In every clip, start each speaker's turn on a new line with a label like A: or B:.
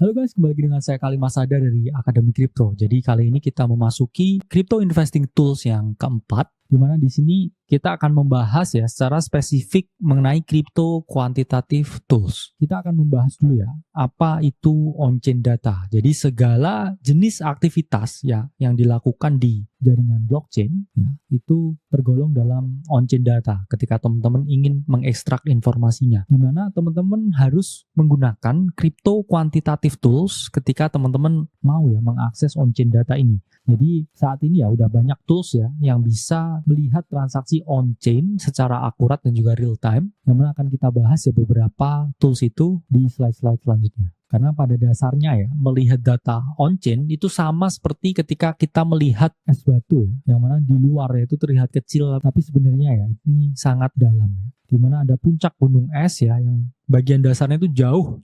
A: Halo guys, kembali lagi dengan saya Kali Masada dari Akademi Kripto. Jadi kali ini kita memasuki Crypto Investing Tools yang keempat, di mana di sini kita akan membahas ya secara spesifik mengenai Crypto Quantitative Tools. Kita akan membahas dulu ya, apa itu on-chain data. Jadi segala jenis aktivitas ya yang dilakukan di jaringan blockchain ya, itu tergolong dalam on-chain data ketika teman-teman ingin mengekstrak informasinya. Di mana teman-teman harus menggunakan Crypto Quantitative Tools ketika teman-teman mau ya mengakses on-chain data ini. Jadi saat ini ya udah banyak tools ya yang bisa melihat transaksi on-chain secara akurat dan juga real time. Yang mana akan kita bahas ya beberapa tools itu di slide-slide selanjutnya. Karena pada dasarnya ya melihat data on-chain itu sama seperti ketika kita melihat es batu ya, yang mana di luar itu terlihat kecil tapi sebenarnya ya ini sangat dalam ya. Di mana ada puncak gunung es ya yang bagian dasarnya itu jauh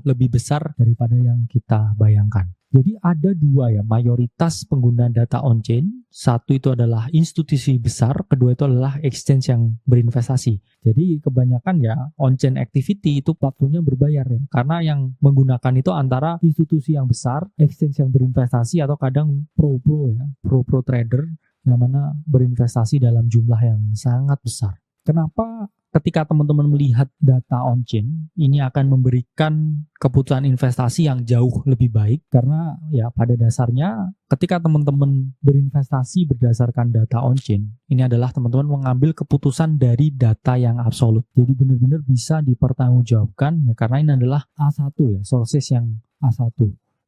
A: lebih besar daripada yang kita bayangkan. Jadi ada dua ya mayoritas pengguna data on-chain. Satu itu adalah institusi besar, kedua itu adalah exchange yang berinvestasi. Jadi kebanyakan ya on-chain activity itu platformnya berbayar ya. Karena yang menggunakan itu antara institusi yang besar, exchange yang berinvestasi, atau kadang pro trader yang mana berinvestasi dalam jumlah yang sangat besar. Kenapa ketika teman-teman melihat data on-chain, ini akan memberikan keputusan investasi yang jauh lebih baik? Karena ya pada dasarnya ketika teman-teman berinvestasi berdasarkan data on-chain, ini adalah teman-teman mengambil keputusan dari data yang absolut. Jadi benar-benar bisa dipertanggungjawabkan ya, karena ini adalah A1 ya, sources yang A1.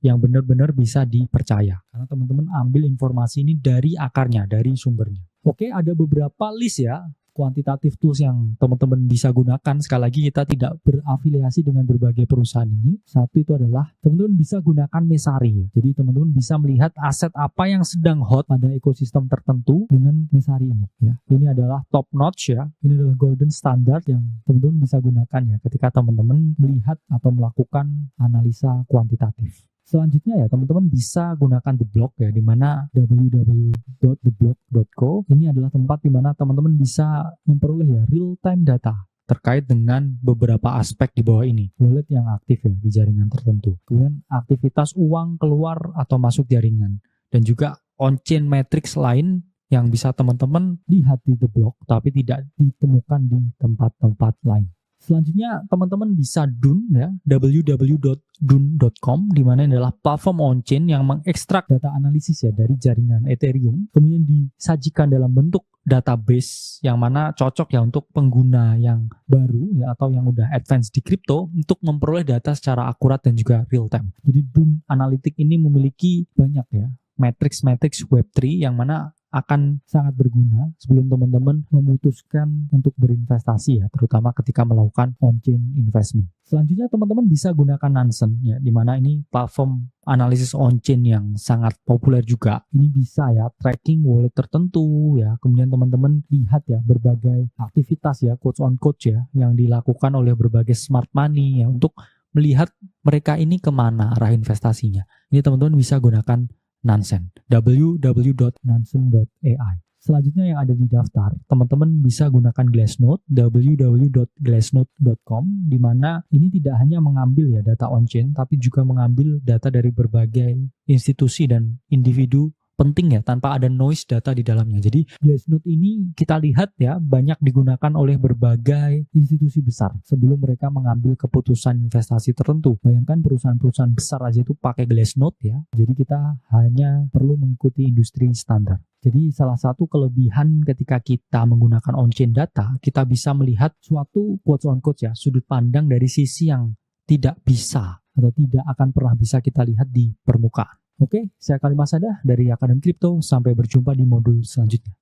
A: Yang benar-benar bisa dipercaya. Karena teman-teman ambil informasi ini dari akarnya, dari sumbernya. Oke, ada beberapa list ya kuantitatif tools yang teman-teman bisa gunakan. Sekali lagi kita tidak berafiliasi dengan berbagai perusahaan ini. Satu itu adalah teman-teman bisa gunakan Messari ya. Jadi teman-teman bisa melihat aset apa yang sedang hot pada ekosistem tertentu dengan Messari ini ya. Ini adalah top notch ya. Ini adalah golden standard yang teman-teman bisa gunakan ya ketika teman-teman melihat atau melakukan analisa kuantitatif. Selanjutnya ya teman-teman bisa gunakan The Block ya, di mana www.theblock.co ini adalah tempat di mana teman-teman bisa memperoleh ya real time data terkait dengan beberapa aspek di bawah ini. Wallet yang aktif ya di jaringan tertentu. Kemudian aktivitas uang keluar atau masuk jaringan, dan juga on-chain metrics lain yang bisa teman-teman lihat di The Block tapi tidak ditemukan di tempat-tempat lain. Selanjutnya teman-teman bisa Dun ya, www.dun.com, di mana ini adalah platform on-chain yang mengekstrak data analisis ya dari jaringan Ethereum, kemudian disajikan dalam bentuk database yang mana cocok ya untuk pengguna yang baru ya atau yang udah advance di crypto untuk memperoleh data secara akurat dan juga real time. Jadi Dun Analytics ini memiliki banyak ya matrix Web3 yang mana akan sangat berguna sebelum teman-teman memutuskan untuk berinvestasi ya, terutama ketika melakukan on-chain investment. Selanjutnya teman-teman bisa gunakan Nansen ya, di mana ini platform analisis on-chain yang sangat populer juga. Ini bisa ya tracking wallet tertentu ya, kemudian teman-teman lihat ya berbagai aktivitas ya quotes on quotes ya yang dilakukan oleh berbagai smart money ya untuk melihat mereka ini kemana arah investasinya. Ini teman-teman bisa gunakan Nansen, www.nansen.ai. Selanjutnya yang ada di daftar, teman-teman bisa gunakan Glassnode, www.glassnode.com, di mana ini tidak hanya mengambil ya data on-chain, tapi juga mengambil data dari berbagai institusi dan individu penting ya, tanpa ada noise data di dalamnya. Jadi Glassnode ini kita lihat ya banyak digunakan oleh berbagai institusi besar sebelum mereka mengambil keputusan investasi tertentu. Bayangkan perusahaan-perusahaan besar aja itu pakai Glassnode ya. Jadi kita hanya perlu mengikuti industri standar. Jadi salah satu kelebihan ketika kita menggunakan on-chain data, kita bisa melihat suatu quotes on quotes ya, sudut pandang dari sisi yang tidak bisa atau tidak akan pernah bisa kita lihat di permukaan. Oke, saya Kali Masada dari Akademi Kripto. Sampai berjumpa di modul selanjutnya.